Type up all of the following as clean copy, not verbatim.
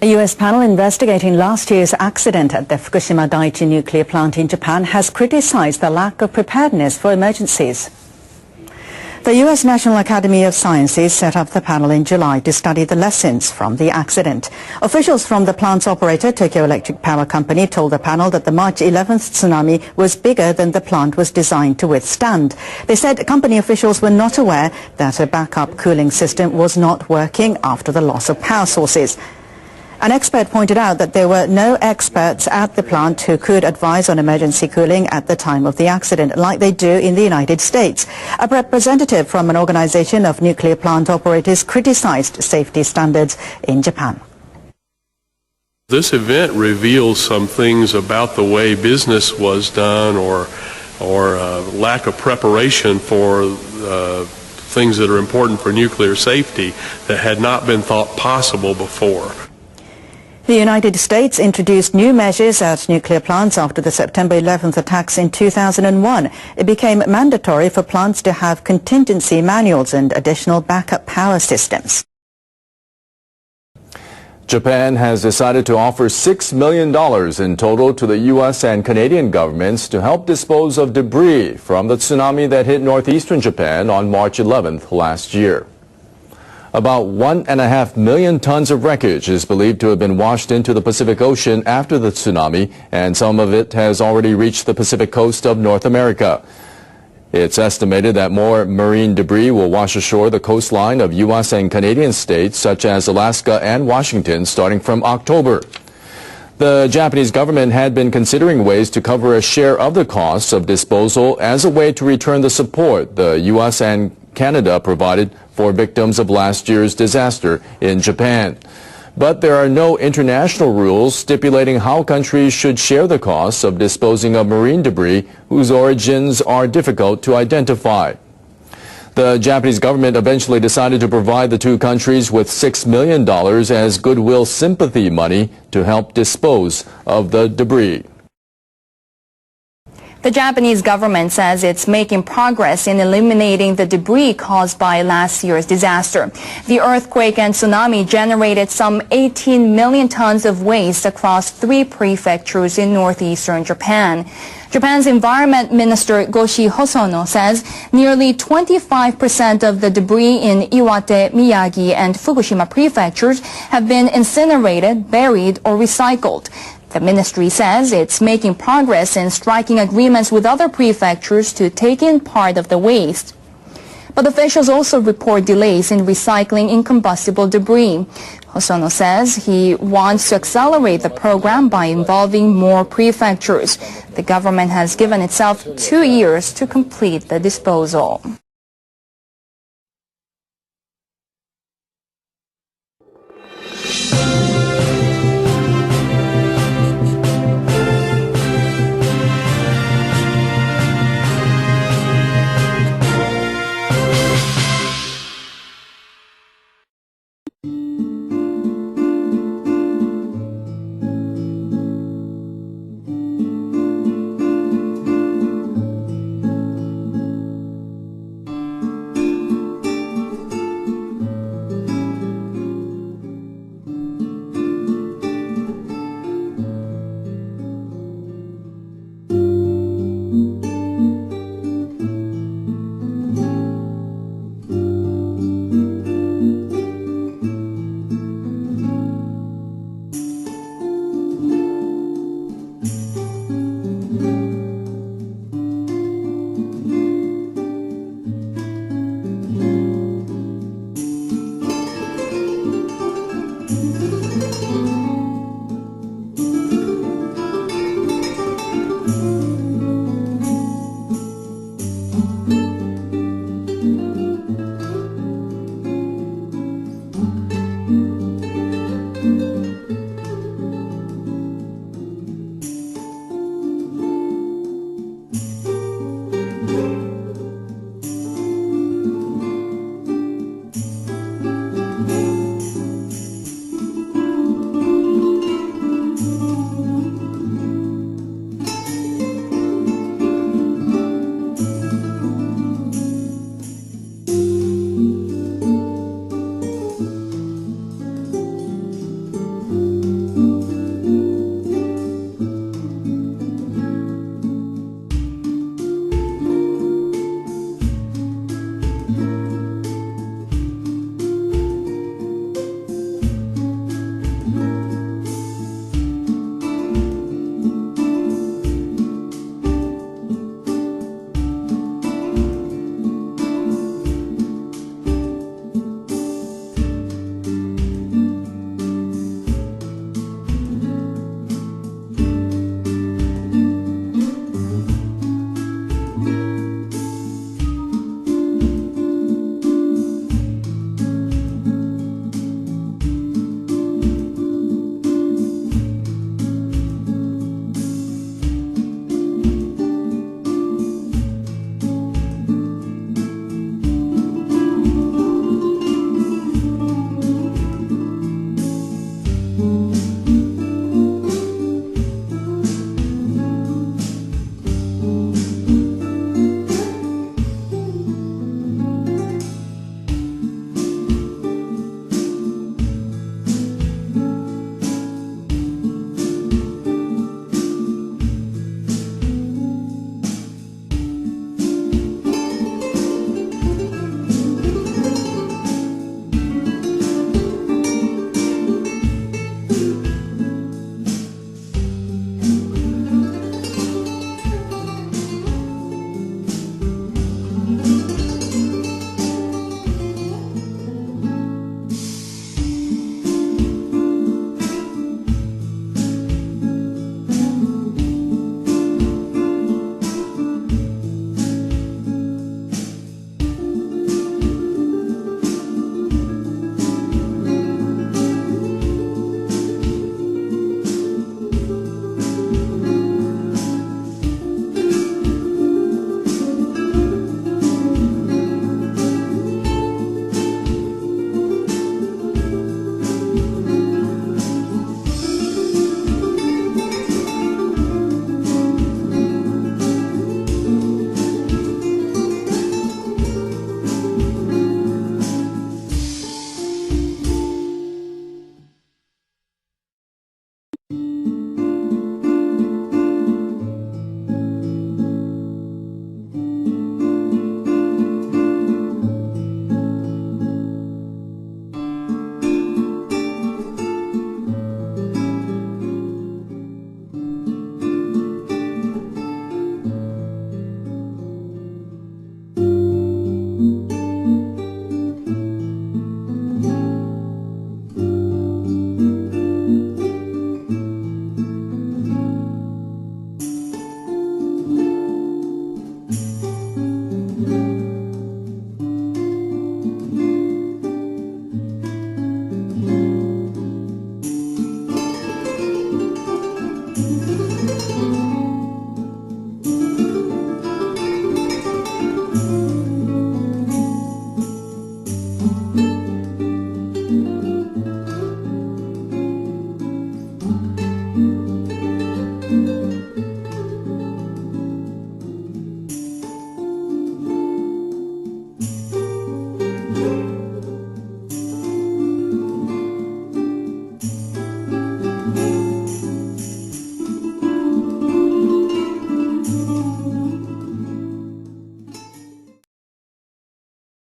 A U.S. panel investigating last year's accident at the Fukushima Daiichi nuclear plant in Japan has criticized the lack of preparedness for emergencies. The U.S. National Academy of Sciences set up the panel in July to study the lessons from the accident. Officials from the plant's operator, Tokyo Electric Power Company, told the panel that the March 11th tsunami was bigger than the plant was designed to withstand. They said company officials were not aware that a backup cooling system was not working after the loss of power sources. An expert pointed out that there were no experts at the plant who could advise on emergency cooling at the time of the accident, like they do in the United States. A representative from an organization of nuclear plant operators criticized safety standards in Japan. This event reveals some things about the way business was done or lack of preparation for things that are important for nuclear safety that had not been thought possible before. The United States introduced new measures at nuclear plants after the September 11th attacks in 2001. It became mandatory for plants to have contingency manuals and additional backup power systems. Japan has decided to offer $6 million in total to the U.S. and Canadian governments to help dispose of debris from the tsunami that hit northeastern Japan on March 11th last year. About 1.5 million tons of wreckage is believed to have been washed into the Pacific Ocean after the tsunami, and some of it has already reached the Pacific coast of North America. It's estimated that more marine debris will wash ashore the coastline of U.S. and Canadian states such as Alaska and Washington starting from October. The Japanese government had been considering ways to cover a share of the costs of disposal as a way to return the support the U.S. and Canada provided for victims of last year's disaster in Japan. But there are no international rules stipulating how countries should share the costs of disposing of marine debris whose origins are difficult to identify. The Japanese government eventually decided to provide the two countries with $6 million as goodwill sympathy money to help dispose of the debris. The Japanese government says it's making progress in eliminating the debris caused by last year's disaster. The earthquake and tsunami generated some 18 million tons of waste across 3 prefectures in northeastern Japan. Japan's Environment Minister Goshi Hosono says nearly 25% of the debris in Iwate, Miyagi, and Fukushima prefectures have been incinerated, buried, or recycled. The ministry says it's making progress in striking agreements with other prefectures to take in part of the waste. But officials also report delays in recycling incombustible debris. Hosono says he wants to accelerate the program by involving more prefectures. The government has given itself 2 years to complete the disposal.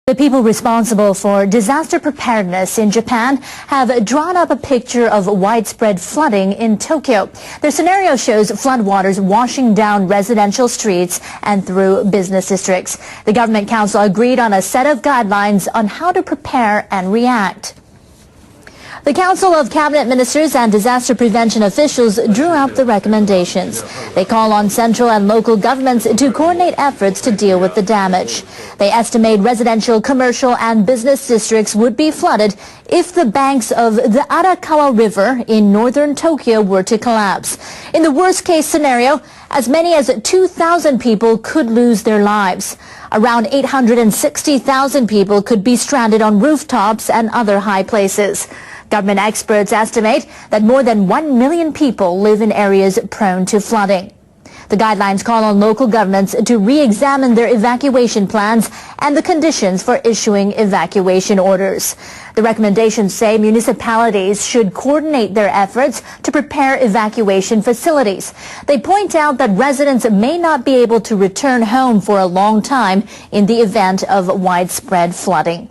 The people responsible for disaster preparedness in Japan have drawn up a picture of widespread flooding in Tokyo. Their scenario shows floodwaters washing down residential streets and through business districts. The Government Council agreed on a set of guidelines on how to prepare and react. The Council of Cabinet Ministers and disaster prevention officials drew up the recommendations. They call on central and local governments to coordinate efforts to deal with the damage. They estimate residential, commercial and business districts would be flooded if the banks of the Arakawa River in northern Tokyo were to collapse. In the worst-case scenario, as many as 2,000 people could lose their lives. Around 860,000 people could be stranded on rooftops and other high places. Government experts estimate that more than 1 million people live in areas prone to flooding. The guidelines call on local governments to re-examine their evacuation plans and the conditions for issuing evacuation orders. The recommendations say municipalities should coordinate their efforts to prepare evacuation facilities. They point out that residents may not be able to return home for a long time in the event of widespread flooding.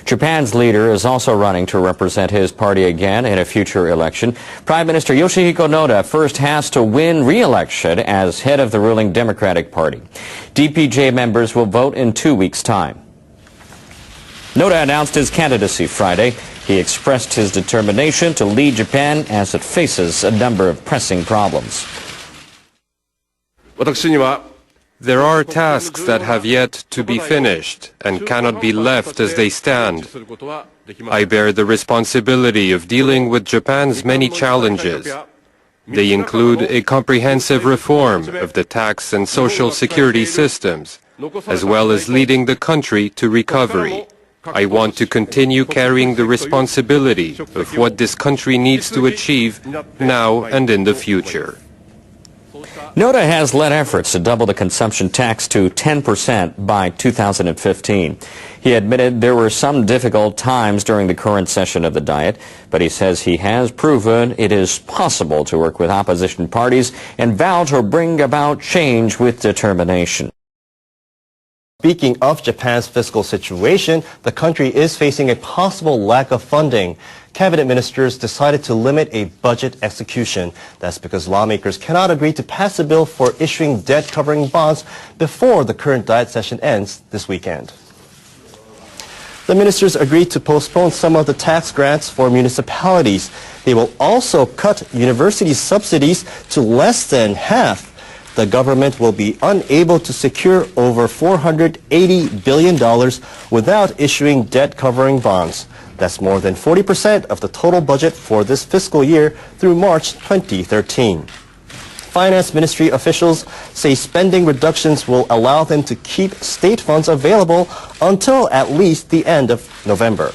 Japan's leader is also running to represent his party again in a future election. Prime Minister Yoshihiko Noda first has to win re-election as head of the ruling Democratic Party. DPJ members will vote in 2 weeks' time. Noda announced his candidacy Friday. He expressed his determination to lead Japan as it faces a number of pressing problems. There are tasks that have yet to be finished and cannot be left as they stand. I bear the responsibility of dealing with Japan's many challenges. They include a comprehensive reform of the tax and social security systems, as well as leading the country to recovery. I want to continue carrying the responsibility of what this country needs to achieve now and in the future. Noda has led efforts to double the consumption tax to 10% by 2015. He admitted there were some difficult times during the current session of the Diet, but he says he has proven it is possible to work with opposition parties and vowed to bring about change with determination. Speaking of Japan's fiscal situation, the country is facing a possible lack of funding. Cabinet ministers decided to limit a budget execution. That's because lawmakers cannot agree to pass a bill for issuing debt-covering bonds before the current Diet session ends this weekend. The ministers agreed to postpone some of the tax grants for municipalities. They will also cut university subsidies to less than half. The government will be unable to secure over $480 billion without issuing debt-covering bonds. That's more than 40% of the total budget for this fiscal year through March 2013. Finance Ministry officials say spending reductions will allow them to keep state funds available until at least the end of November.